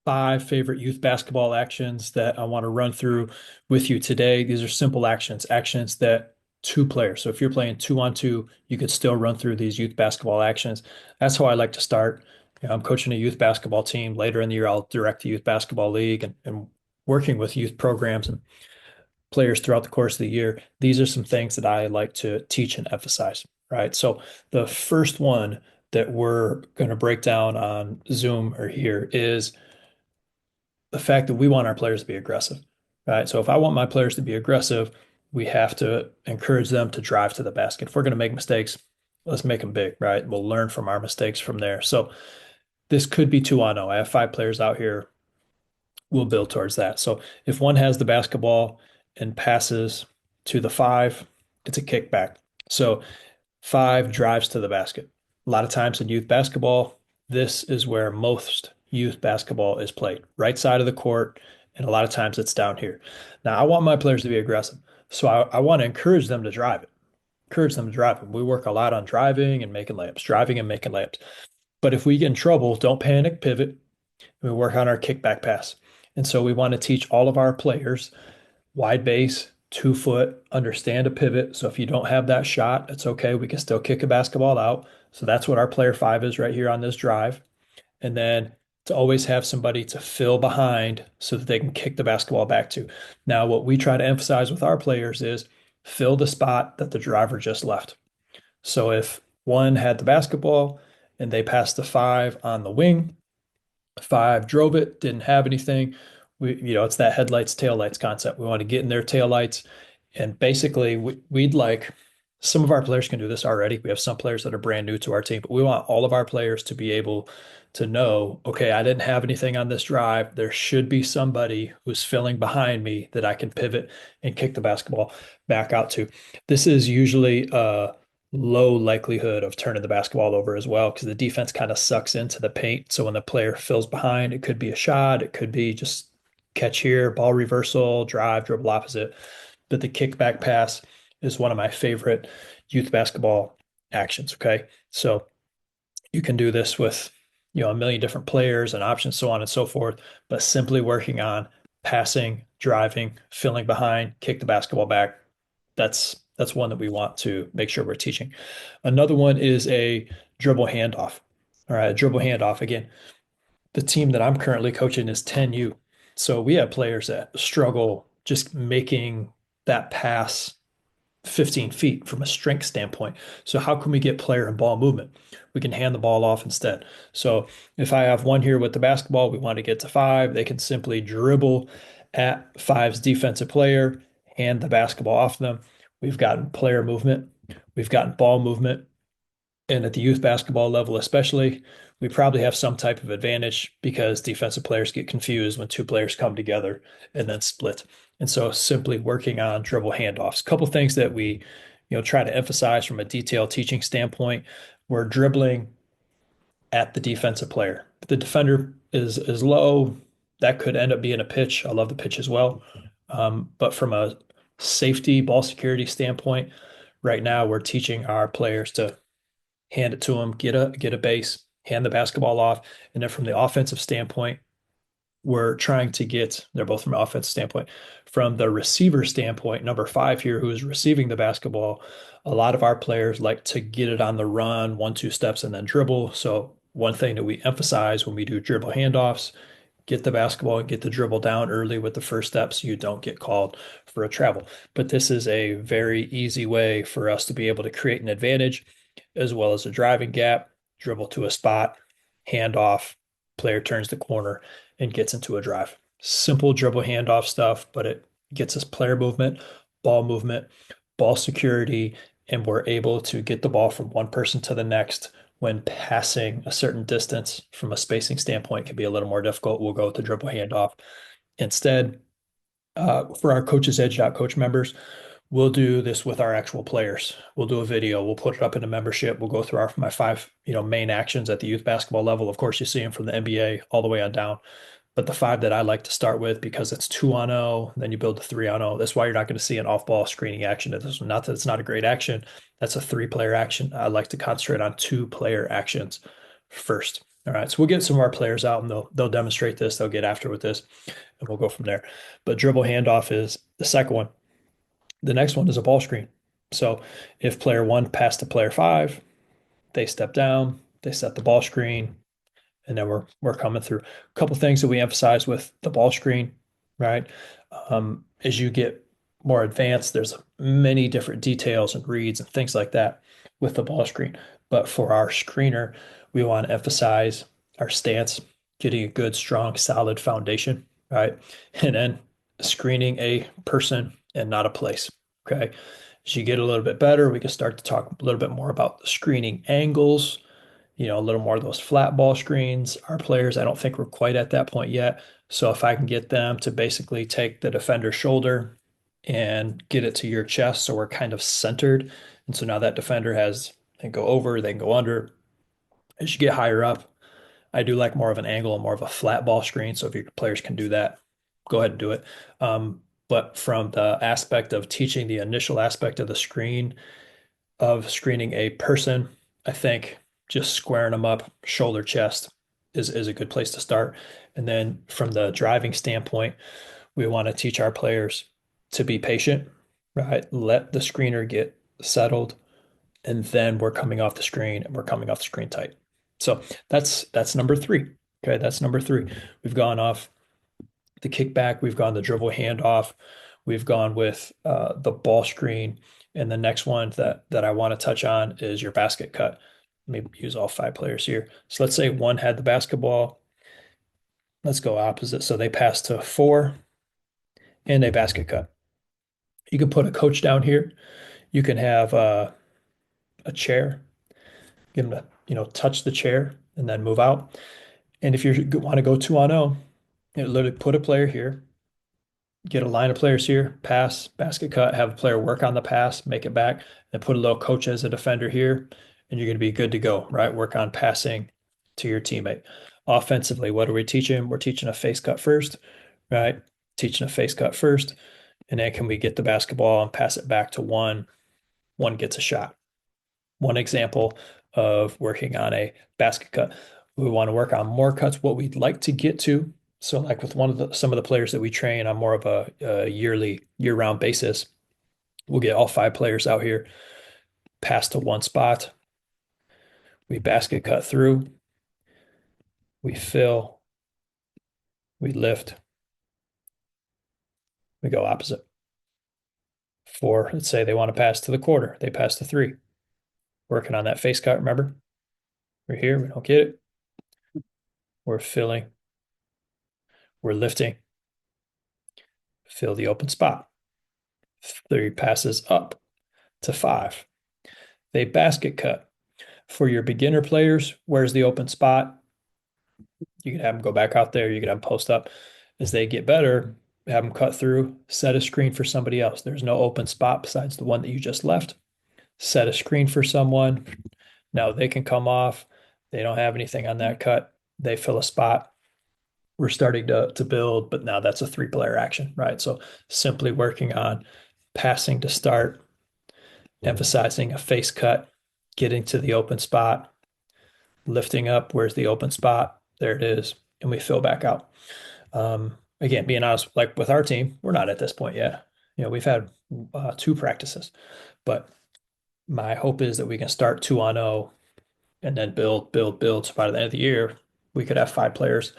5 favorite youth basketball actions that I want to run through with you today. These are simple actions, actions that two players. So if you're playing 2-on-2, you could still run through these youth basketball actions. That's how I like to start. I'm coaching a youth basketball team. Later in the year, I'll direct a youth basketball league and working with youth programs and players throughout the course of the year. These are some things that I like to teach and emphasize, right? So the first one that we're going to break down on Zoom or here is the fact that we want our players to be aggressive, right? So if I want my players to be aggressive, we have to encourage them to drive to the basket. If we're going to make mistakes, let's make them big, right? We'll learn from our mistakes from there. So this could be 2-on-0. I have 5 players out here. We'll build towards that. So if one has the basketball and passes to the 5, it's a kickback. So 5 drives to the basket. A lot of times in youth basketball, this is where most youth basketball is played, right side of the court, and a lot of times it's down here. Now, I want my players to be aggressive, so I want to encourage them to drive it, encourage them to drive it. We work a lot on driving and making layups, driving and making layups. But if we get in trouble, don't panic, pivot. We work on our kickback pass. And so we want to teach all of our players wide base, 2 foot, understand a pivot. So if you don't have that shot, it's okay. We can still kick a basketball out. So that's what our player 5 is right here on this drive. And then to always have somebody to fill behind so that they can kick the basketball back to. Now, what we try to emphasize with our players is fill the spot that the driver just left. So if one had the basketball and they passed the 5 on the wing, 5 drove it, didn't have anything. It's that headlights, taillights concept. We want to get in their taillights. And basically, we'd like some of our players can do this already. We have some players that are brand new to our team, but we want all of our players to be able to know, okay, I didn't have anything on this drive. There should be somebody who's filling behind me that I can pivot and kick the basketball back out to. This is usually low likelihood of turning the basketball over as well because the defense kind of sucks into the paint. So when the player fills behind, it could be a shot, it could be just catch here, ball reversal, drive, dribble opposite. But the kickback pass is one of my favorite youth basketball actions. Okay. So you can do this with, a million different players and options, so on and so forth, but simply working on passing, driving, filling behind, kick the basketball back. That's one that we want to make sure we're teaching. Another one is a dribble handoff. All right, a dribble handoff. Again, the team that I'm currently coaching is 10U. So we have players that struggle just making that pass 15 feet from a strength standpoint. So how can we get player and ball movement? We can hand the ball off instead. So if I have one here with the basketball, we want to get to 5, they can simply dribble at 5's defensive player, hand the basketball off them. We've gotten player movement, we've gotten ball movement, and at the youth basketball level especially, we probably have some type of advantage because defensive players get confused when 2 players come together and then split. And so simply working on dribble handoffs. A couple things that we, try to emphasize from a detailed teaching standpoint. We're dribbling at the defensive player. If the defender is low, that could end up being a pitch. I love the pitch as well. But from a safety ball security standpoint, right now we're teaching our players to hand it to them, get a base, hand the basketball off. And then from the offensive standpoint, we're trying to get, they're both from an offensive standpoint. From the receiver standpoint, number 5 here, who is receiving the basketball, a lot of our players like to get it on the run, 1, 2 steps, and then dribble. So one thing that we emphasize when we do dribble handoffs, get the basketball and get the dribble down early with the first step so you don't get called for a travel. But this is a very easy way for us to be able to create an advantage as well as a driving gap, dribble to a spot, hand off, player turns the corner and gets into a drive. Simple dribble handoff stuff, but it gets us player movement, ball security, and we're able to get the ball from one person to the next when passing a certain distance from a spacing standpoint can be a little more difficult. We'll go with the dribble handoff. Instead, for our Coaches Edge Coach members, we'll do this with our actual players. We'll do a video. We'll put it up in a membership. We'll go through my 5, main actions at the youth basketball level. Of course, you see them from the NBA all the way on down. But the 5 that I like to start with because it's 2-on-0, then you build the 3-on-0. That's why you're not going to see an off-ball screening action. It's not that it's not a great action. That's a 3-player action. I like to concentrate on 2-player actions first. All right, so we'll get some of our players out and they'll demonstrate this. They'll get after with this, and we'll go from there. But dribble handoff is the second one. The next one is a ball screen. So if player one passed to player five, they step down, they set the ball screen, and then we're coming through. A couple things that we emphasize with the ball screen, right? As you get more advanced, there's many different details and reads and things like that with the ball screen. But for our screener, we want to emphasize our stance, getting a good, strong, solid foundation, right? And then screening a person and not a place. Okay. As you get a little bit better, we can start to talk a little bit more about the screening angles, a little more of those flat ball screens. Our players, I don't think we're quite at that point yet. So if I can get them to basically take the defender's shoulder and get it to your chest, so we're kind of centered. And so now that defender they can go over, they can go under. As you get higher up, I do like more of an angle and more of a flat ball screen. So if your players can do that, go ahead and do it. But from the aspect of teaching the initial aspect of the screen, of screening a person, I think just squaring them up, shoulder, chest is a good place to start. And then from the driving standpoint, we want to teach our players to be patient, right? Let the screener get settled, and then we're coming off the screen and we're coming off the screen tight. So that's number three. Okay, that's number three. We've gone off the kickback, we've gone the dribble handoff, we've gone with the ball screen, and the next one that I want to touch on is your basket cut. Maybe use all five players here. So let's say one had the basketball. Let's go opposite. So they pass to four and they basket cut. You can put a coach down here. You can have a chair. Give them to touch the chair and then move out. And if you want to go 2-on-0, literally put a player here, get a line of players here, pass, basket cut, have a player work on the pass, make it back, and put a little coach as a defender here, and you're going to be good to go, right? Work on passing to your teammate. Offensively, what are we teaching? We're teaching a face cut first, right? Teaching a face cut first, and then can we get the basketball and pass it back to one? One gets a shot. One example of working on a basket cut. We want to work on more cuts. What we'd like to get to, so like with some of the players that we train on more of a yearly, year-round basis, we'll get all five players out here, pass to one spot. We basket cut through, we fill, we lift, we go opposite. For, let's say they want to pass to the quarter, they pass to three. Working on that face cut, remember? We're here, we don't get it. We're filling, we're lifting, fill the open spot. Three passes up to five. They basket cut. For your beginner players, where's the open spot? You can have them go back out there. You can have them post up. As they get better, have them cut through, set a screen for somebody else. There's no open spot besides the one that you just left. Set a screen for someone. Now they can come off. They don't have anything on that cut. They fill a spot. We're starting to build, but now that's a three-player action, right? So simply working on passing to start, emphasizing a face cut, getting to the open spot, lifting up. Where's the open spot? There it is. And we fill back out. Again, being honest, like with our team, we're not at this point yet. We've had two practices, but my hope is that we can start 2-on-0 and then build, build, build. So by the end of the year, we could have five players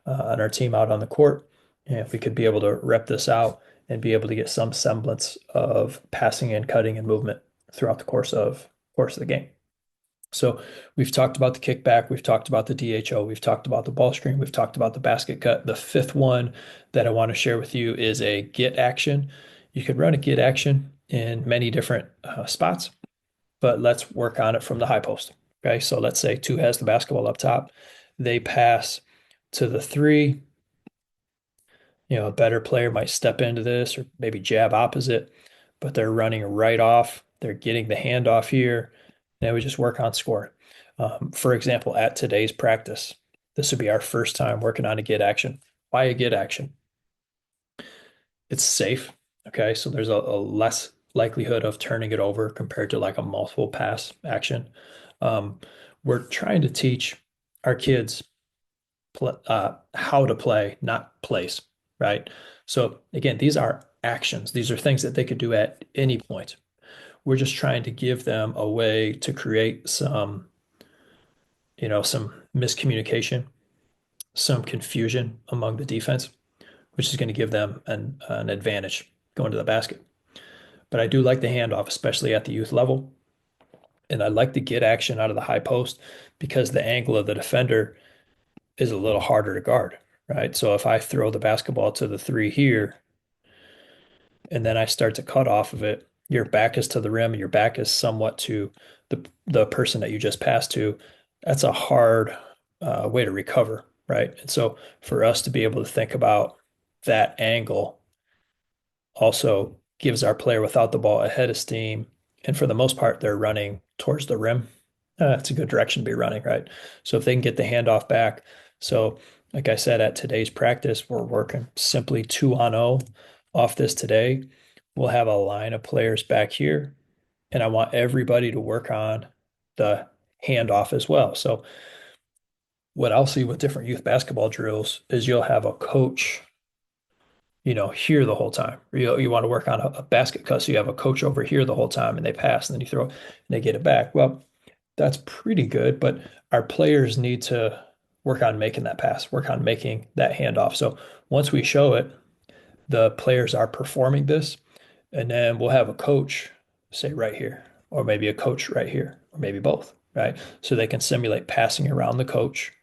on our team out on the court. And if we could be able to rep this out and be able to get some semblance of passing and cutting and movement throughout the course of the game. So we've talked about the kickback, we've talked about the DHO, we've talked about the ball screen, we've talked about the basket cut. The fifth one that I want to share with you is a get action. You can run a get action in many different spots, but let's work on it from the high post. Okay, so let's say two has the basketball up top. They pass to the three. A better player might step into this or maybe jab opposite, but they're running right off. They're getting the handoff here. Now we just work on score. For example, at today's practice, this would be our first time working on a get action. Why a get action? It's safe. Okay, so there's a less likelihood of turning it over compared to like a multiple pass action. We're trying to teach our kids how to play, not place, right? So again, these are actions. These are things that they could do at any point. We're just trying to give them a way to create some miscommunication, some confusion among the defense, which is going to give them an advantage going to the basket. But I do like the handoff, especially at the youth level. And I like to get action out of the high post because the angle of the defender is a little harder to guard, right? So if I throw the basketball to the three here and then I start to cut off of it, your back is to the rim, your back is somewhat to the person that you just passed to. That's a hard way to recover, right? And so for us to be able to think about that angle also gives our player without the ball a head of steam. And for the most part, they're running towards the rim. It's a good direction to be running, right? So if they can get the handoff back. So, like I said, at today's practice, we're working simply 2-on-0 off this today. We'll have a line of players back here, and I want everybody to work on the handoff as well. So, what I'll see with different youth basketball drills is you'll have a coach here the whole time. You want to work on a basket cut, so you have a coach over here the whole time, and they pass, and then you throw, and they get it back. Well, that's pretty good, but our players need to work on making that pass, work on making that handoff. So once we show it, the players are performing this, and then we'll have a coach say right here, or maybe a coach right here, or maybe both, right? So they can simulate passing around the coach,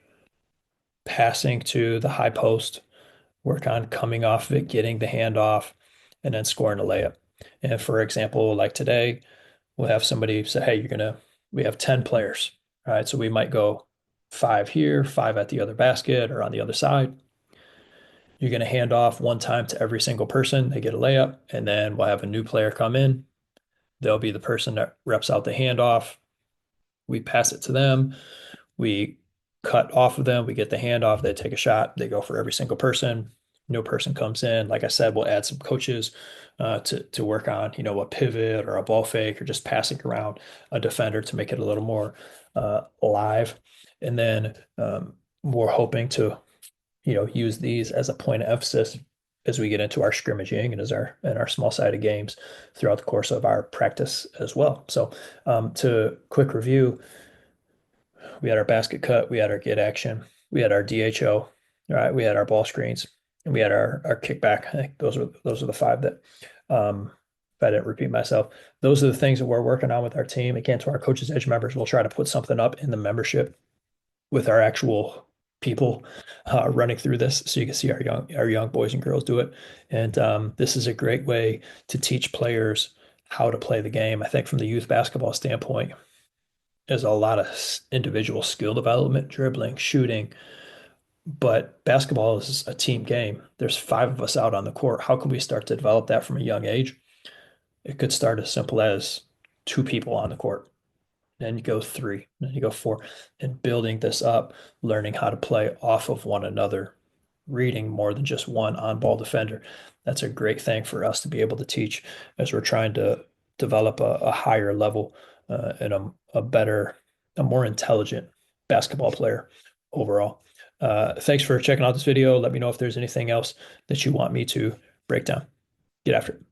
passing to the high post, work on coming off of it, getting the handoff, and then scoring a layup. And for example, like today, we'll have somebody say, hey, we have 10 players. All right. So we might go five here, five at the other basket or on the other side. You're going to hand off one time to every single person. They get a layup. And then we'll have a new player come in. They'll be the person that reps out the handoff. We pass it to them. We cut off of them. We get the handoff. They take a shot. They go for every single person. No person comes in. Like I said, we'll add some coaches to work on, a pivot or a ball fake or just passing around a defender to make it a little more live. And then we're hoping to, use these as a point of emphasis as we get into our scrimmaging and our small sided games throughout the course of our practice as well. So to quick review, we had our basket cut, we had our get action, we had our DHO, all right, we had our ball screens, and we had our kickback. I think those are the five that if I didn't repeat myself, those are the things that we're working on with our team. Again, to our coaches edge members, we'll try to put something up in the membership with our actual people running through this so you can see our young boys and girls do it. And this is a great way to teach players how to play the game. I think from the youth basketball standpoint, there's a lot of individual skill development, dribbling, shooting, but basketball is a team game. There's five of us out on the court. How can we start to develop that from a young age? It could start as simple as two people on the court. Then you go three, then you go four, and building this up, learning how to play off of one another, reading more than just one on-ball defender. That's a great thing for us to be able to teach as we're trying to develop a higher level and a more intelligent basketball player overall. Thanks for checking out this video. Let me know if there's anything else that you want me to break down. Get after it.